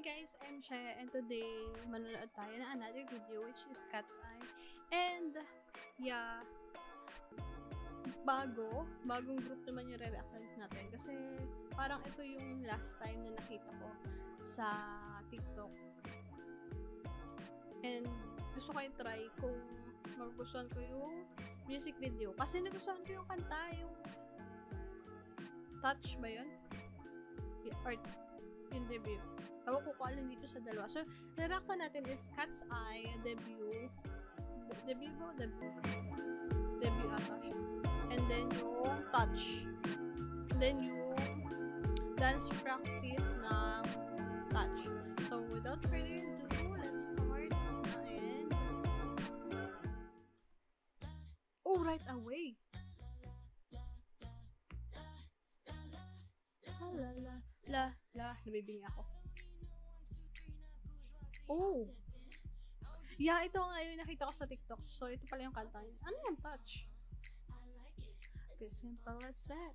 guys, I'm Shaya and today manonood tayo ng another video which is Cat's Eye. And yeah, bagong group naman yung re-react natin kasi parang ito yung last time na nakita ko sa TikTok. And gusto ko i-try kung magugustuhan ko yung music video kasi nagustuhan ko yung kanta, yung Touch ba yun? Or yung debut. Ewan ko kung alin dito sa dalawa. So, re-react natin is Cat's Eye debut. Debut ata siya. And then yung Touch. And then yung dance practice ng Touch. So, without further ado, let's start. And oh, right away. Nabibingi ako. Oh! Yeah, ito nga yung nakita ko sa TikTok. So, ito pala yung kanta niya. Ano yung Touch? Okay, simple as that.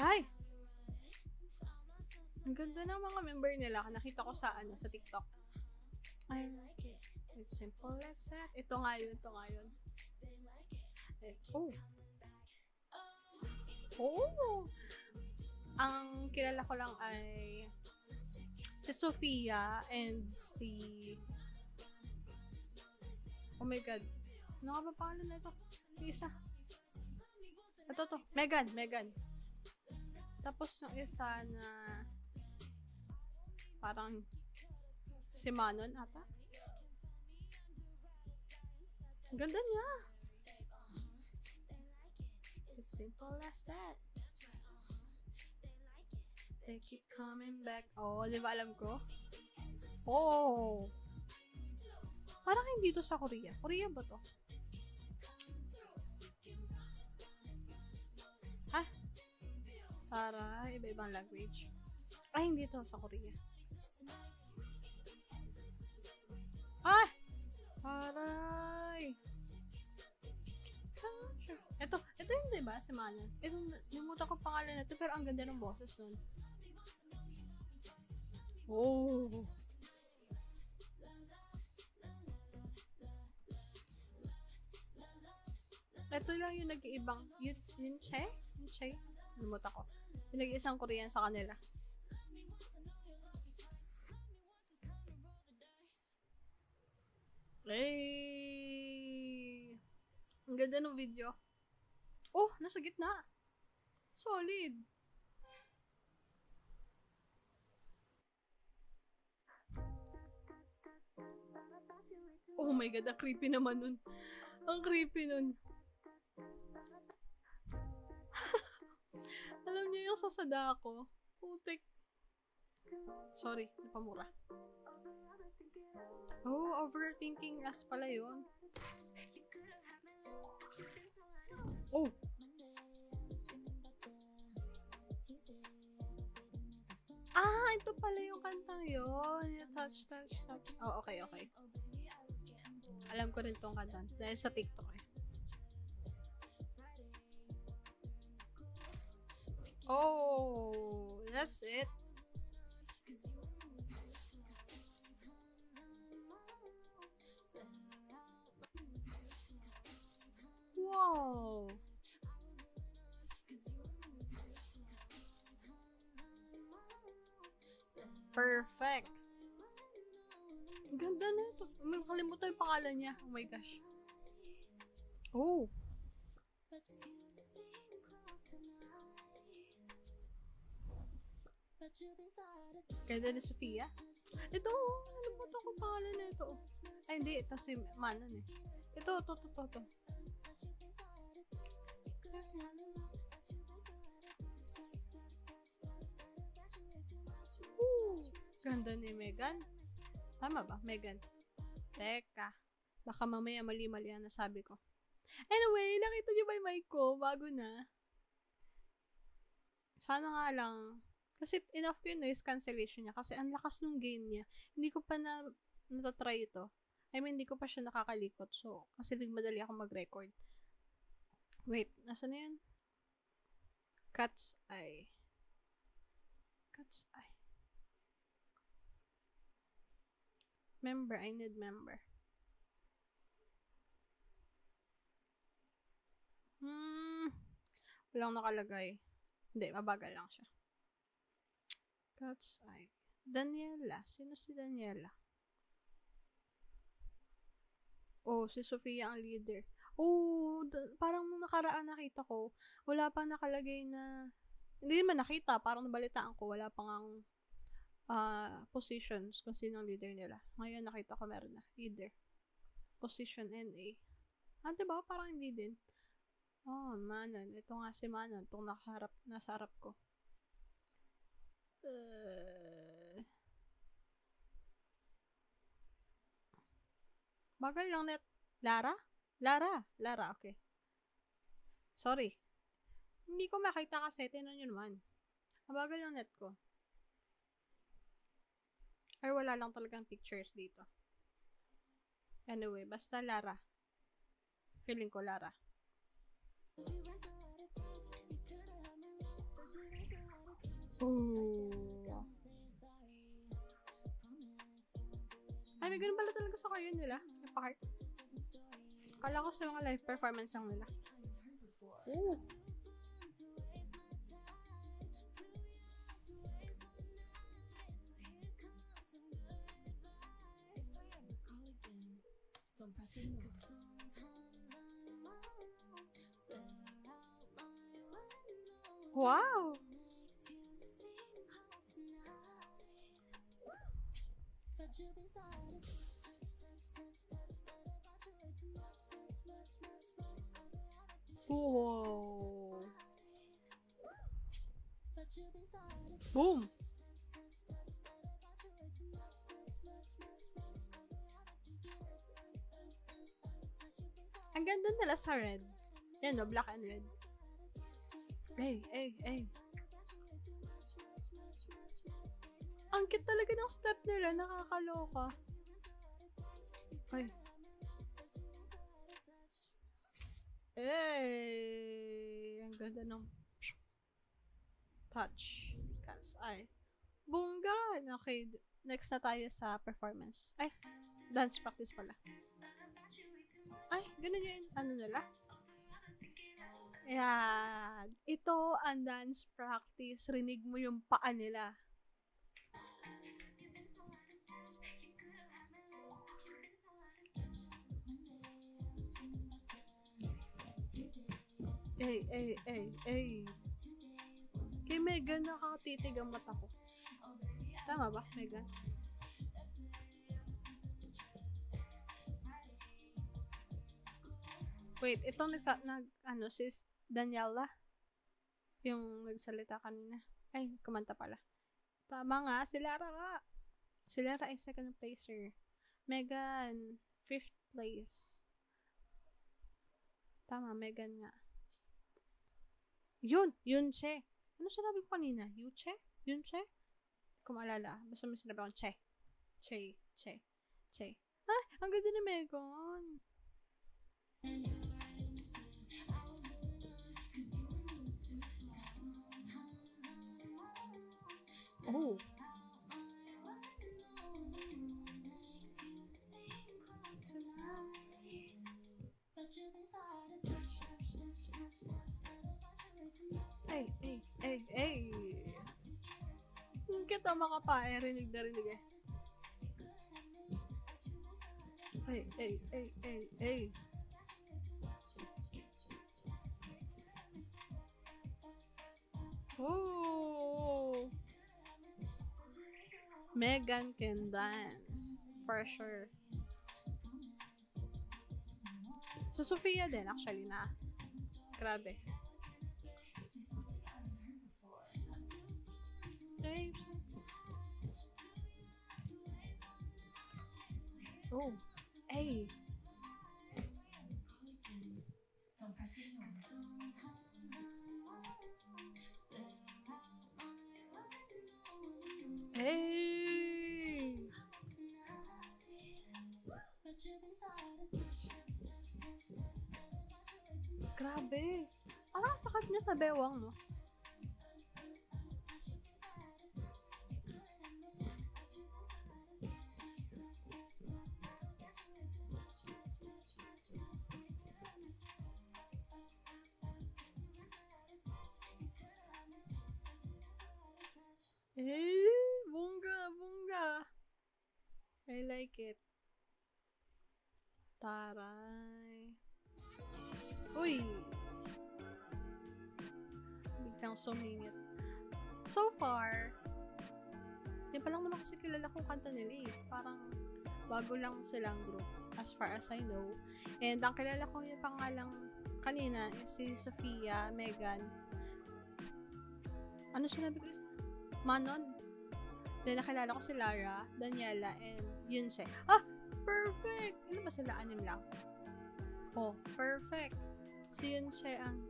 Ay! Ang ganda ng mga member nila. Nakita ko sa TikTok. I like it. It's simple as that. Ito nga yun. Oh! Oh! Ang kilala ko lang ay si Sofia and si oh my god. Ano nga ba pangalan na ito? Isa. Ito. Megan. Tapos yung isa na parang si Manon ata. Ang ganda niya. It's simple as that. They keep coming back. Oh, di ba alam ko? Oh! Parang hindi to sa Korea. Korea ba to? Ha? Para iba-ibang language. Ay, hindi to sa Korea. Ah! Aray! Ito yung diba si Manon? Ito, limutan ko pangalan na ito pero ang ganda ng boses nun. Oh! Ito lang yung nag-iibang yung Che? Limutan ko. Yung nag-iisang Korean sa kanila. Hey! Ang ganda ng video. Oh, nasa gitna. Solid. Oh my god, ang creepy naman nun. Ang creepy nun. Alam niyo yung sasada ko. Putik. Sorry, napamura. Oh, overthinking as pala yun. Oh! Ah, ito pala yung kantang yun. Touch. Oh, okay. Alam ko rin tong kanta. Dahil sa TikTok eh. Oh! That's it. Wow! Perfect! Ganda na ito. Makalimutan yung pangalan niya. Oh my gosh. Oh! Ganda ni Sofia. Ito, nalimutan ko pangalan na ito. Ay, hindi. Ito si Manon eh. Ito. Ganda ni Megan. Tama ba? Megan. Teka. Baka mamaya mali-mali ang nasabi ko. Anyway, nakita niyo ba yung mic ko? Bago na. Sana nga lang. Kasi enough yung noise cancellation niya. Kasi ang lakas ng gain niya. Hindi ko pa natatry ito. I mean, hindi ko pa siya nakakalikot. So, kasi madali ako mag-record. Wait, nasa na yan? Cat's eye. Cat's eye. Member. I need member. Walang nakalagay. Hindi, mabagal lang siya. Cat's eye. Daniela. Sino si Daniela? Oh, si Sofia ang leader. Oh, parang nung nakaraan nakita ko, wala pa nakalagay na, hindi naman nakita, parang nabalitaan ko, wala pang ang positions kung sino ang leader nila. Ngayon nakita ko meron na, leader. Position NA. Diba? Parang hindi din. Oh, Manon. Ito nga si Manon. Itong nasa harap ko. Bagal lang net. Lara? Lara, okay. Sorry. Hindi ko makita kasi. Tinan nyo naman. Bagal lang net ko. Or wala lang talagang pictures dito. Anyway, basta Lara. Feeling ko Lara. Oh. Ay, may ganun pala talaga sa kayo nila. Yung part. Akala ko sa mga live performance lang nila. Oh. Wow! Whoa! Boom! Ang ganda nila sa red. Yan no, black and red. Ay. Ang cute talaga ng step nila, nakakaloka. Ay. Ang ganda ng touch. Cat's eye. Bongga! Okay, next na tayo sa performance. Ay, dance practice pala. Ay, ganun yun. Ano nila? Ayan. Ito ang dance practice. Rinig mo yung paa nila. Ay. Kay Megan nakatitig ang mata ko. Tama ba, Megan? Wait, itong si Daniela? Yung nagsalita kanina. Ay, kumanta pala. Tama nga, si Lara nga. Si Lara ay second placer. Megan, 5th place. Tama, Megan nga. Yun siya. Ano sinabi ko kanina? Yuche? Yunche? Kung maalala. Basta may sinabi akong che. Ay, ang ganda ni Megan. Oh. Ay. Kita mga pae, rinig na rinig eh. Ay. Oh. Megan can dance. For sure. Sa Sofia din, actually, na. Grabe. Oh. Ay. Hey! Grabe. Parang sakit niya sa bewang, no? Bunga, bunga. I like it. Taray. Uy! Biglang sumingit. So far, yan pa lang naman kasi kilala kong kanta nila eh. Parang bago lang silang group as far as I know. And ang kilala ko yung pangalang kanina is si Sofia, Megan. Ano sinabi ko? Manon. Then nakilala ko si Lara, Daniela, and Yunse. Ah! Perfect! Ano ba sila? Anim lang. Oh, perfect. Si Yunse ang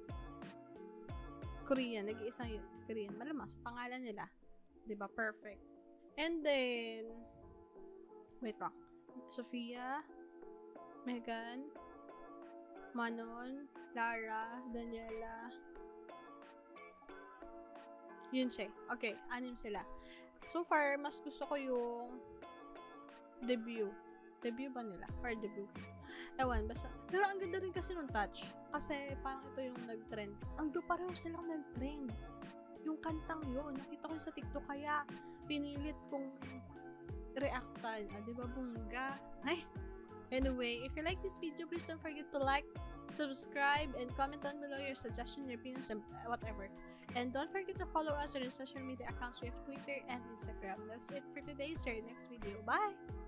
Korean. Nag-iisang Korean. Malamang sa pangalan nila. Diba? Perfect. And then, wait lang. Sofia, Megan, Manon, Lara, Daniela, Yunse. Okay, anim sila. So far, mas gusto ko yung debut. Debut ba nila? Or debut? Ewan, basta. Pero ang ganda rin kasi nung Touch. Kasi parang ito yung nag-trend. Pareho silang nag-trend. Yung kantang yun, nakita ko sa TikTok, kaya pinilit kong reactan. Diba, bunga? Ay! Anyway, if you like this video, please don't forget to like, subscribe, and comment down below your suggestions, your opinions, and whatever. And don't forget to follow us on our social media accounts. We have Twitter and Instagram. That's it for today. See you next video. Bye!